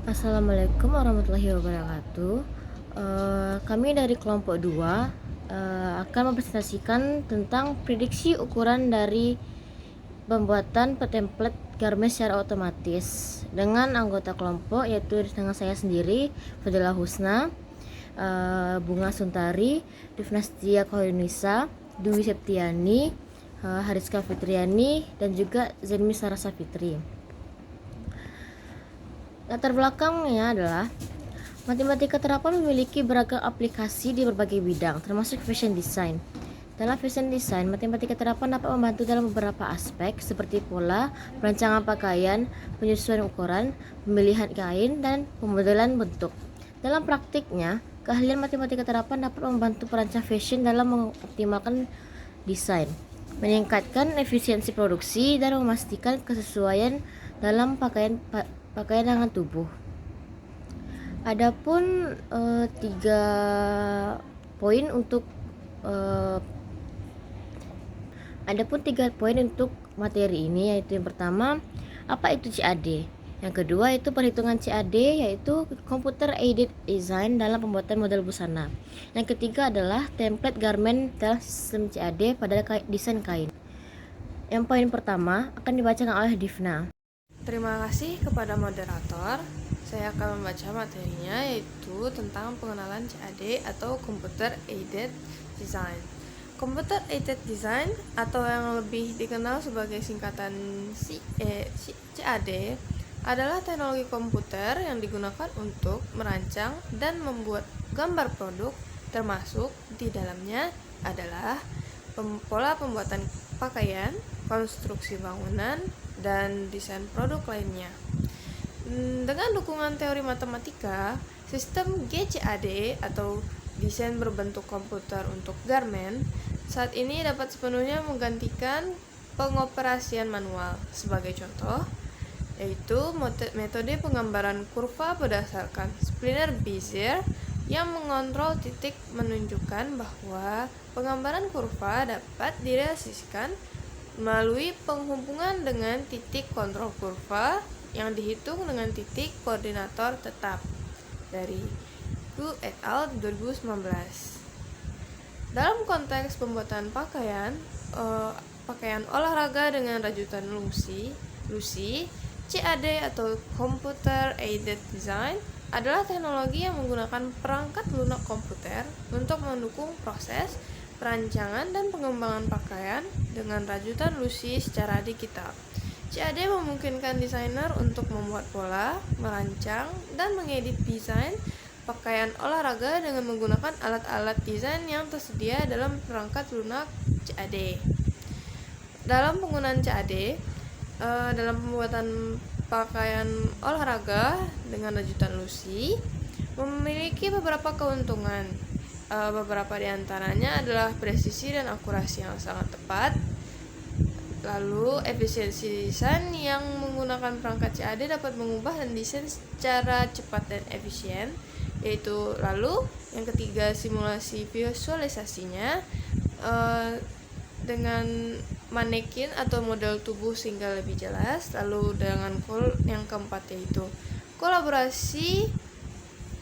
Assalamualaikum warahmatullahi wabarakatuh. Kami dari kelompok 2 akan mempresentasikan tentang prediksi ukuran dari pembuatan template garment secara otomatis dengan anggota kelompok, yaitu dengan saya sendiri, Fadila Husna, Bunga Suntari, Divnastia Koyunisa, Dwi Septiani, Hariska Fitriani, dan juga Zenmi Sarasa Fitri. Latar belakangnya adalah matematika terapan memiliki beragam aplikasi di berbagai bidang, termasuk fashion design. Dalam fashion design, matematika terapan dapat membantu dalam beberapa aspek seperti pola, perancangan pakaian, penyesuaian ukuran, pemilihan kain, dan pemodelan bentuk. Dalam praktiknya, keahlian matematika terapan dapat membantu perancang fashion dalam mengoptimalkan desain, meningkatkan efisiensi produksi, dan memastikan kesesuaian dalam pakaian dengan tubuh. Adapun 3 poin untuk materi ini, yaitu yang pertama, apa itu CAD? Yang kedua itu perhitungan CAD, yaitu Computer Aided Design dalam pembuatan model busana. Yang ketiga adalah template garment dalam sistem CAD pada desain kain. Yang poin pertama akan dibacakan oleh Divna. Terima kasih kepada moderator. Saya akan membaca materinya, yaitu tentang pengenalan CAD atau Computer Aided Design. Computer Aided Design atau yang lebih dikenal sebagai singkatan CAD adalah teknologi komputer yang digunakan untuk merancang dan membuat gambar produk, termasuk di dalamnya adalah pola pembuatan pakaian, konstruksi bangunan, dan desain produk lainnya. Dengan dukungan teori matematika, sistem GCAD atau desain berbentuk komputer untuk garment saat ini dapat sepenuhnya menggantikan pengoperasian manual. Sebagai contoh, yaitu metode penggambaran kurva berdasarkan spliner Bezier yang mengontrol titik, menunjukkan bahwa penggambaran kurva dapat direalisasikan melalui penghubungan dengan titik kontrol kurva yang dihitung dengan titik koordinator tetap dari Gu et al. 2019. Dalam konteks pembuatan pakaian olahraga dengan rajutan lusi, CAD atau Computer Aided Design adalah teknologi yang menggunakan perangkat lunak komputer untuk mendukung proses perancangan dan pengembangan pakaian dengan rajutan lusi secara digital. CAD memungkinkan desainer untuk membuat pola, merancang, dan mengedit desain pakaian olahraga dengan menggunakan alat-alat desain yang tersedia dalam perangkat lunak CAD. Dalam penggunaan CAD, dalam pembuatan pakaian olahraga dengan rajutan lusi memiliki beberapa keuntungan. Beberapa di antaranya adalah presisi dan akurasi yang sangat tepat. Lalu efisiensi desain yang menggunakan perangkat CAD dapat mengubah dan desain secara cepat dan efisien. Lalu yang ketiga, simulasi visualisasinya dengan manekin atau model tubuh sehingga lebih jelas. Lalu dengan yang keempat yaitu kolaborasi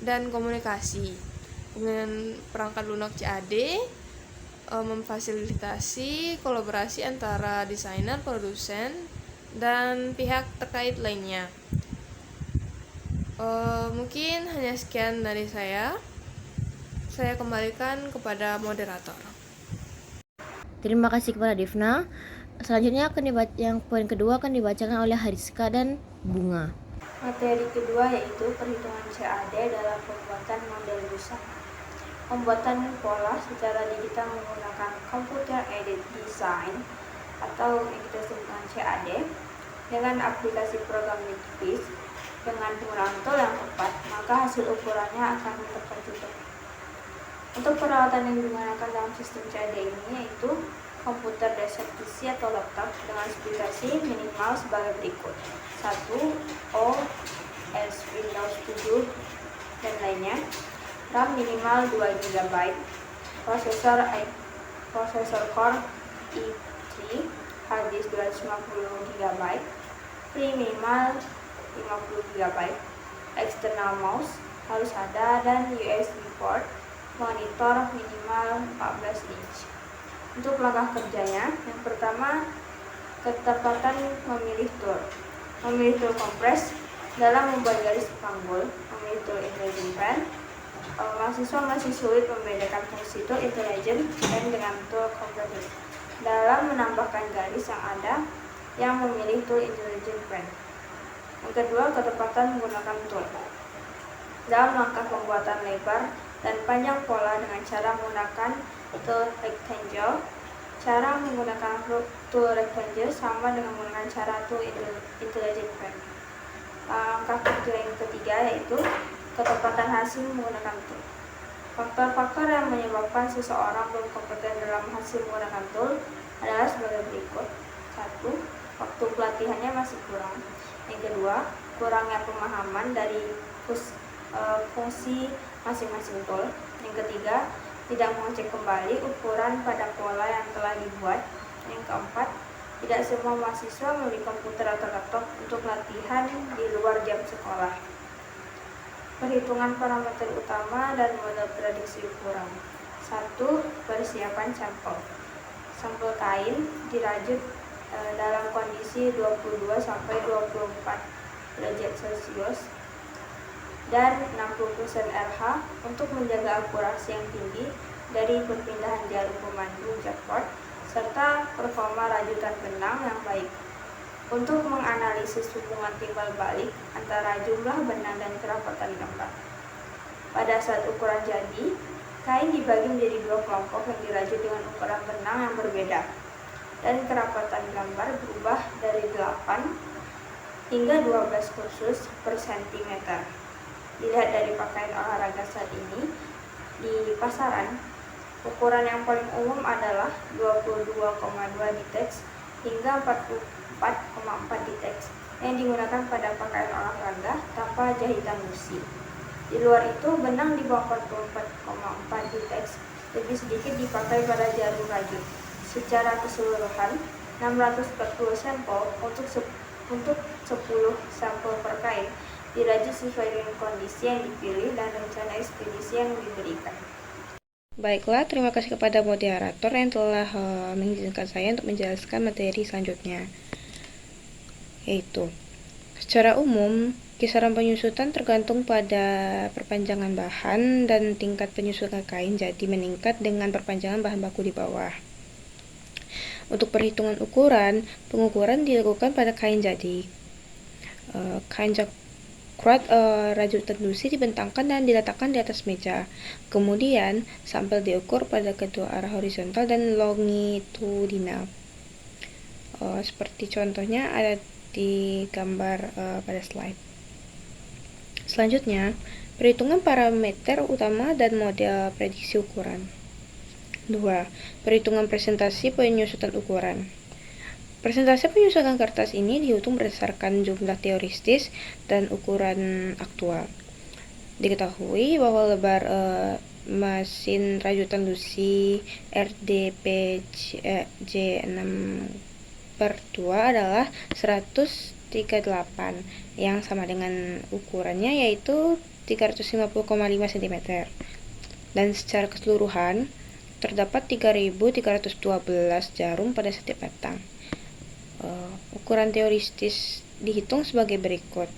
dan komunikasi. Dengan perangkat lunak CAD memfasilitasi kolaborasi antara desainer, produsen, dan pihak terkait lainnya. Mungkin hanya sekian dari saya. Saya kembalikan kepada moderator. Terima kasih kepada Divna. Selanjutnya yang poin kedua akan dibacakan oleh Hariska dan Bunga. Materi kedua yaitu perhitungan CAD dalam pembuatan model busana. Pembuatan pola secara digital menggunakan Computer Aided Design atau yang kita sebutkan CAD dengan aplikasi program tipis dengan penggunaan tool yang tepat, maka hasil ukurannya akan tepat juga. Untuk peralatan yang digunakan dalam sistem CAD ini yaitu komputer desktop PC atau laptop dengan spesifikasi minimal sebagai berikut: 1. OS Windows 7 dan lainnya, RAM minimal 2 GB, prosesor Core i3, hard disk 250 GB, RAM minimal 50 GB, external mouse harus ada, dan USB port monitor minimal 14 inch. Untuk langkah kerjanya, yang pertama, ketepatan memilih tool. Memilih tool compress dalam membuat garis panggul, memilih tool intelligent pen. Mahasiswa masih sulit membedakan fungsi tool intelligent pen dengan tool compress dalam menambahkan garis yang ada, yang memilih tool intelligent pen. Yang kedua, ketepatan menggunakan tool. Dalam langkah pembuatan lebar dan panjang pola dengan cara menggunakan tool rectangle. Cara menggunakan tool rectangle sama dengan menggunakan cara tool intelligent pen. Langkah kerja yang ketiga yaitu ketepatan hasil menggunakan tool. Faktor-faktor yang menyebabkan seseorang belum kompeten dalam hasil menggunakan tool adalah sebagai berikut. 1. Waktu pelatihannya masih kurang. Yang kedua, kurangnya pemahaman dari fungsi masing-masing tool. Yang ketiga, tidak mengecek kembali ukuran pada pola yang telah dibuat. Yang keempat, tidak semua mahasiswa memiliki komputer atau laptop untuk latihan di luar jam sekolah. Perhitungan parameter utama dan model prediksi ukuran. 1. Persiapan sampel. Sampel kain dirajut dalam kondisi 22 sampai 24 derajat Celcius dan 60% RH untuk menjaga akurasi yang tinggi dari perpindahan jarum pemandu jackpot serta performa rajutan benang yang baik. Untuk menganalisis hubungan timbal balik antara jumlah benang dan kerapatan gambar. Pada saat ukuran jadi, kain dibagi menjadi 2 kelompok yang dirajut dengan ukuran benang yang berbeda, dan kerapatan gambar berubah dari 8 hingga 12 kursus per sentimeter. Dilihat dari pakaian olahraga saat ini, di pasaran, ukuran yang paling umum adalah 22,2 ditex hingga 44,4 ditex yang digunakan pada pakaian olahraga tanpa jahitan busi. Di luar itu, benang di bawah 44,4 ditex lebih sedikit dipakai pada jarum rajut. Secara keseluruhan, 640 sampel untuk 10 sampel per kain dirajut sesuai dengan kondisi yang dipilih dan rencana ekspedisi yang diberikan. Baiklah, terima kasih kepada moderator yang telah mengizinkan saya untuk menjelaskan materi selanjutnya. Yaitu, secara umum, kisaran penyusutan tergantung pada perpanjangan bahan dan tingkat penyusutan kain, jadi meningkat dengan perpanjangan bahan baku di bawah. Untuk perhitungan ukuran, pengukuran dilakukan pada kain jadi. Kain jakpot rajutan busi dibentangkan dan diletakkan di atas meja. Kemudian, sampel diukur pada kedua arah horizontal dan longitudinal. Seperti contohnya ada di gambar pada slide. Selanjutnya, perhitungan parameter utama dan model prediksi ukuran. 2. Perhitungan presentasi penyusutan ukuran. Presentasi penyusutan kertas ini dihitung berdasarkan jumlah teoretis dan ukuran aktual. Diketahui bahwa lebar mesin rajutan Lucy RDPJ6/2 adalah 138 yang sama dengan ukurannya yaitu 350,5 cm. Dan secara keseluruhan terdapat 3.312 jarum pada setiap batang. Ukuran teoretis dihitung sebagai berikut.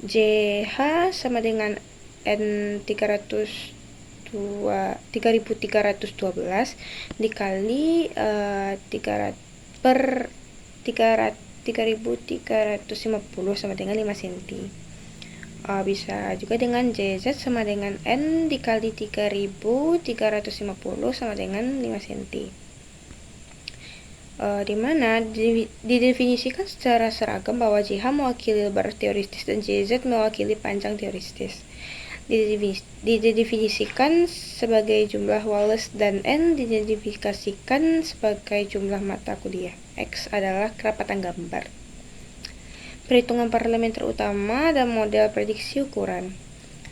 JH sama dengan N3312 dikali 3.350 sama dengan 5 cm. Bisa juga dengan JZ sama dengan N dikali 3.350 sama dengan 5 cm. Di mana didefinisikan secara seragam bahwa JH mewakili lebar teoretis dan JZ mewakili panjang teoretis. Didefinisikan sebagai jumlah Wallace dan N diidentifikasikan sebagai jumlah mata kuliah. X adalah kerapatan gambar. Perhitungan parameter utama dan model prediksi ukuran.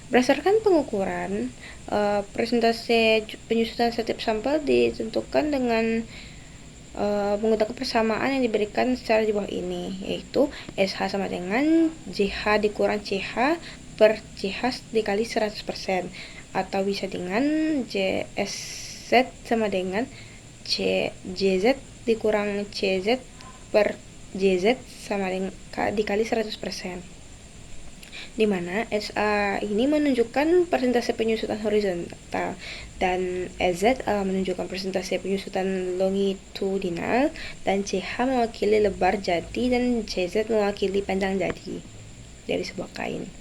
Berdasarkan pengukuran, presentasi penyusutan setiap sampel ditentukan dengan menggunakan persamaan yang diberikan secara di bawah ini, yaitu SH sama dengan JH dikurang CH per CH dikali 100%, atau bisa dengan JSZ sama dengan JZ dikurang CZ per JZ sama dengan dikali 100%, di mana SA ini menunjukkan persentase penyusutan horizontal dan EZ menunjukkan persentase penyusutan longitudinal, dan CH mewakili lebar jadi dan CZ mewakili panjang jadi dari sebuah kain.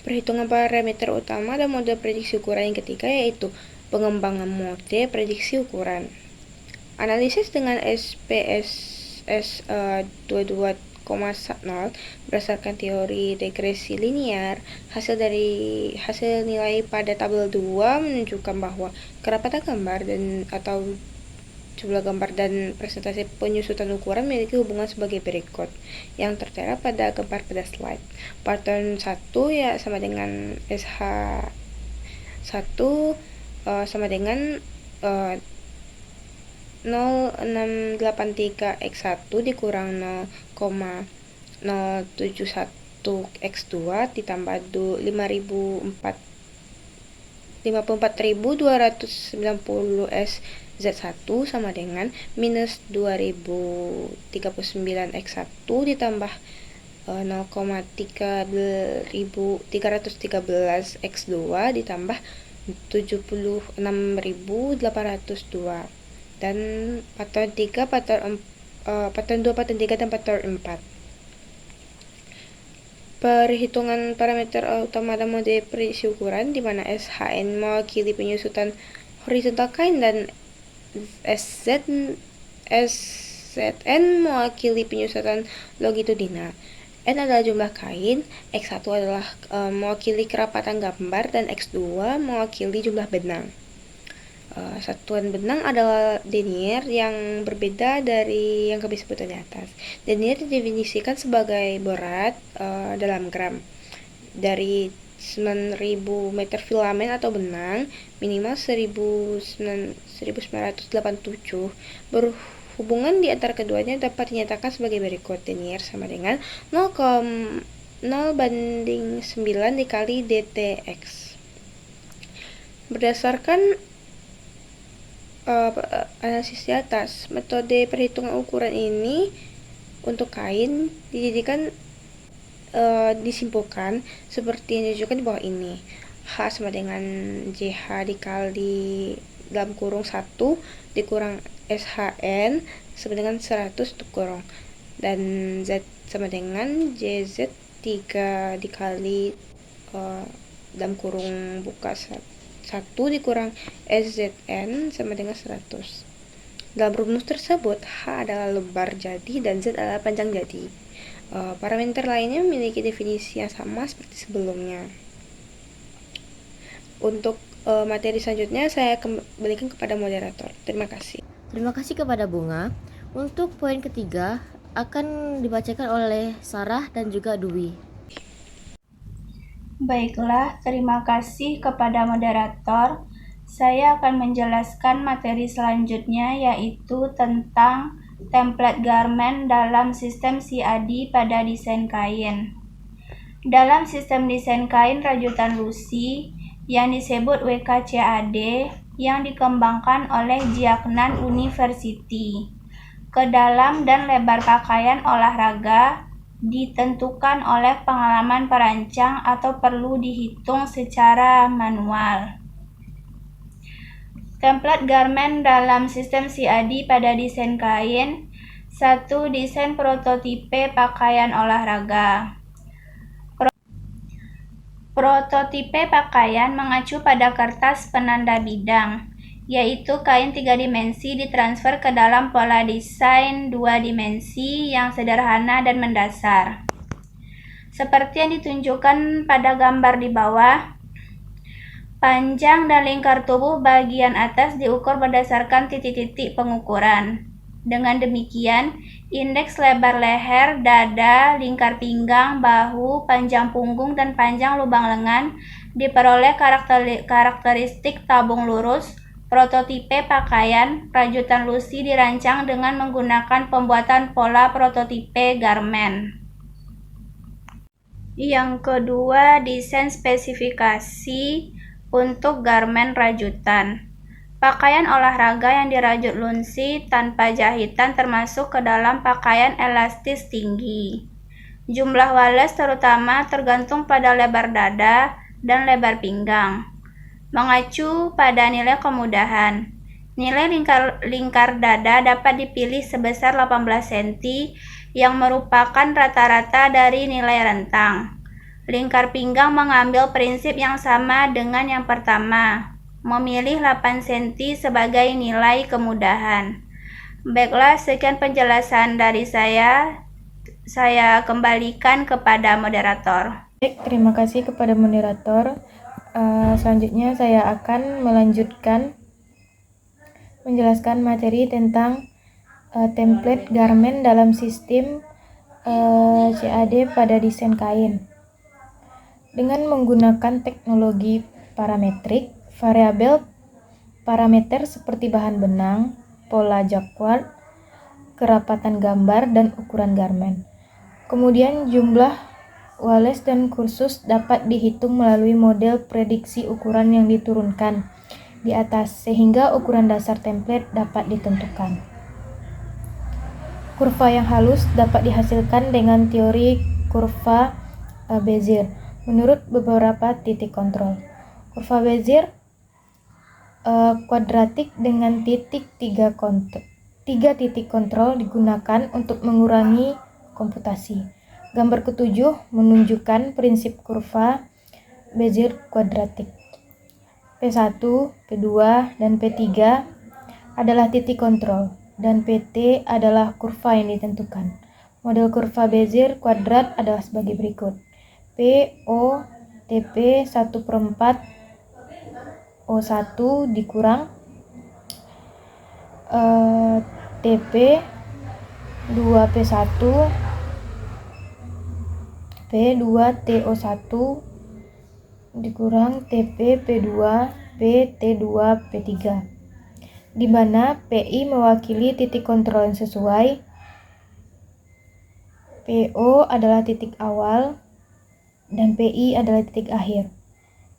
Perhitungan parameter utama dan mode prediksi ukuran yang ketiga yaitu pengembangan mode prediksi ukuran. Analisis dengan SPSS 22,0 berdasarkan teori regresi linear. Hasil nilai pada tabel 2 menunjukkan bahwa kerapatan gambar atau jumlah gambar dan presentasi penyusutan ukuran memiliki hubungan sebagai berikut yang tertera pada gambar pada slide. Pattern 1 ya sama dengan SH1 sama dengan 0,683x1 dikurang 0,071x2 ditambah 54.290 sama dengan minus 2039x1 ditambah 0,313x2 ditambah 76.802, dan pattern 3, pattern 2, pattern 3, dan pattern 4. Perhitungan parameter utama dan mode prediksi ukuran, di mana SHN mewakili penyusutan horizontal kain dan SZN mewakili penyusutan longitudinal. N adalah jumlah kain, X1 adalah mewakili kerapatan gambar, dan X2 mewakili jumlah benang. Satuan benang adalah denier yang berbeda dari yang kami sebutkan di atas. Denier didefinisikan sebagai berat dalam gram dari 9.000 meter filamen atau benang minimal 1987. Berhubungan di antara keduanya dapat dinyatakan sebagai berikut. Denier sama dengan 0,0/9 dikali dtx. Berdasarkan analisis di atas, metode perhitungan ukuran ini untuk kain disimpulkan seperti yang ditunjukkan di bawah ini. H sama dengan JH dikali dalam kurung 1 dikurang SHN sama dengan 100 dikurang, dan Z sama dengan JZ 3 dikali dalam kurung buka 1 dikurang SZN sama dengan 100. Dalam rumus tersebut, H adalah lebar jadi dan Z adalah panjang jadi. Parameter lainnya memiliki definisi yang sama seperti sebelumnya. Untuk materi selanjutnya saya kembalikan kepada moderator. Terima kasih. Terima kasih kepada Bunga. Untuk poin ketiga akan dibacakan oleh Sarah dan juga Dwi. Baiklah, terima kasih kepada moderator. Saya akan menjelaskan materi selanjutnya, yaitu tentang template garment dalam sistem CAD pada desain kain. Dalam sistem desain kain rajutan Lucy yang disebut WKCAD yang dikembangkan oleh Jiangnan University, kedalam dan lebar pakaian olahraga ditentukan oleh pengalaman perancang atau perlu dihitung secara manual. Template garment dalam sistem CAD pada desain kain. 1. Desain prototipe pakaian olahraga. Prototipe pakaian mengacu pada kertas penanda bidang, yaitu kain 3 dimensi ditransfer ke dalam pola desain 2 dimensi yang sederhana dan mendasar. Seperti yang ditunjukkan pada gambar di bawah, panjang dan lingkar tubuh bagian atas diukur berdasarkan titik-titik pengukuran. Dengan demikian, indeks lebar leher, dada, lingkar pinggang, bahu, panjang punggung, dan panjang lubang lengan diperoleh karakteristik tabung lurus, Prototipe pakaian rajutan Lucy dirancang dengan menggunakan pembuatan pola prototipe garment. Yang kedua, desain spesifikasi untuk garment rajutan. Pakaian olahraga yang dirajut Lucy tanpa jahitan termasuk ke dalam pakaian elastis tinggi. Jumlah wales terutama tergantung pada lebar dada dan lebar pinggang. Mengacu pada nilai kemudahan. Nilai lingkar dada dapat dipilih sebesar 18 cm yang merupakan rata-rata dari nilai rentang. Lingkar pinggang mengambil prinsip yang sama dengan yang pertama, memilih 8 cm sebagai nilai kemudahan. Baiklah, sekian penjelasan dari saya. Saya kembalikan kepada moderator. Baik, terima kasih kepada moderator. Selanjutnya saya akan melanjutkan menjelaskan materi tentang template garment dalam sistem CAD pada desain kain. Dengan menggunakan teknologi parametrik, variabel parameter seperti bahan benang, pola jacquard, kerapatan gambar, dan ukuran garment. Kemudian jumlah wales dan kursus dapat dihitung melalui model prediksi ukuran yang diturunkan di atas sehingga ukuran dasar template dapat ditentukan. Kurva yang halus dapat dihasilkan dengan teori kurva Bezier menurut beberapa titik kontrol. Kurva Bezier kuadratik dengan tiga titik kontrol digunakan untuk mengurangi komputasi. Gambar ketujuh menunjukkan prinsip kurva Bezier kuadratik. P1, P2, dan P3 adalah titik kontrol, dan PT adalah kurva yang ditentukan. Model kurva Bezier kuadrat adalah sebagai berikut. PO TP 1/4 O1 dikurang TP 2P1 P2 TO1 dikurang TP P2 PT2 P3, di mana PI mewakili titik kontrol yang sesuai, PO adalah titik awal, dan PI adalah titik akhir.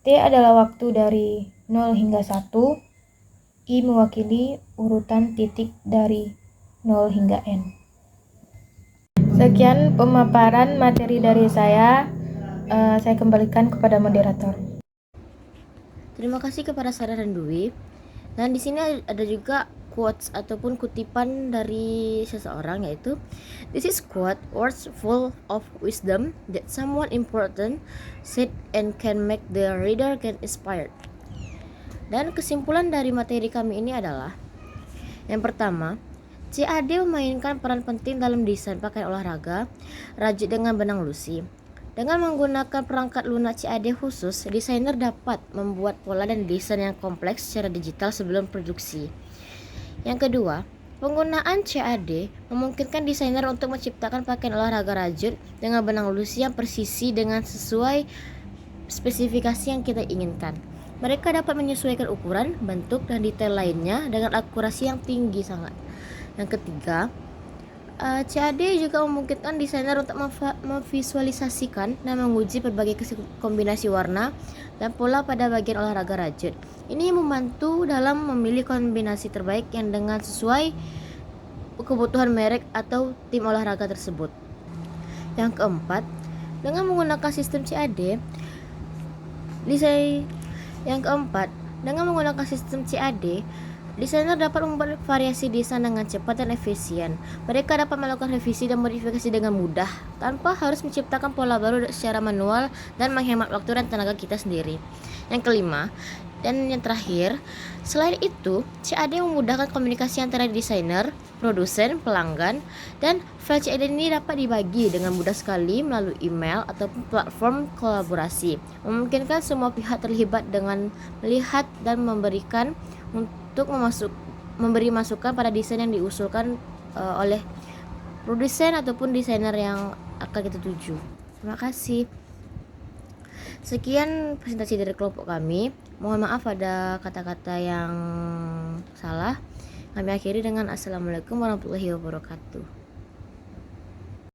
T adalah waktu dari 0 hingga 1, I mewakili urutan titik dari 0 hingga N. Sekian pemaparan materi dari saya kembalikan kepada moderator. Terima kasih kepada Sarah dan Dwi. Dan di sini ada juga quotes ataupun kutipan dari seseorang, yaitu "This is quote words full of wisdom that someone important said and can make the reader get inspired." Dan kesimpulan dari materi kami ini adalah, yang pertama, CAD memainkan peran penting dalam desain pakaian olahraga rajut dengan benang Lucy. Dengan menggunakan perangkat lunak CAD khusus, desainer dapat membuat pola dan desain yang kompleks secara digital sebelum produksi. Yang kedua, penggunaan CAD memungkinkan desainer untuk menciptakan pakaian olahraga rajut dengan benang Lucy yang presisi dengan sesuai spesifikasi yang kita inginkan. Mereka dapat menyesuaikan ukuran, bentuk, dan detail lainnya dengan akurasi yang tinggi sangat. Yang ketiga, CAD juga memungkinkan desainer untuk memvisualisasikan dan menguji berbagai kombinasi warna dan pola pada bagian olahraga rajut. Ini membantu dalam memilih kombinasi terbaik yang dengan sesuai kebutuhan merek atau tim olahraga tersebut. Yang keempat, dengan menggunakan sistem CAD, desainer dapat membuat variasi desain dengan cepat dan efisien. Mereka dapat melakukan revisi dan modifikasi dengan mudah tanpa harus menciptakan pola baru secara manual dan menghemat waktu dan tenaga kita sendiri. Yang kelima dan yang terakhir, selain itu, CAD memudahkan komunikasi antara desainer, produsen, pelanggan, dan file CAD ini dapat dibagi dengan mudah sekali melalui email ataupun platform kolaborasi, memungkinkan semua pihak terlibat dengan melihat dan memberikan untuk memberi masukan pada desain yang diusulkan oleh produsen ataupun desainer yang akan kita tuju. Terima kasih. Sekian presentasi dari kelompok kami. Mohon maaf ada kata-kata yang salah. Kami akhiri dengan Assalamualaikum warahmatullahi wabarakatuh.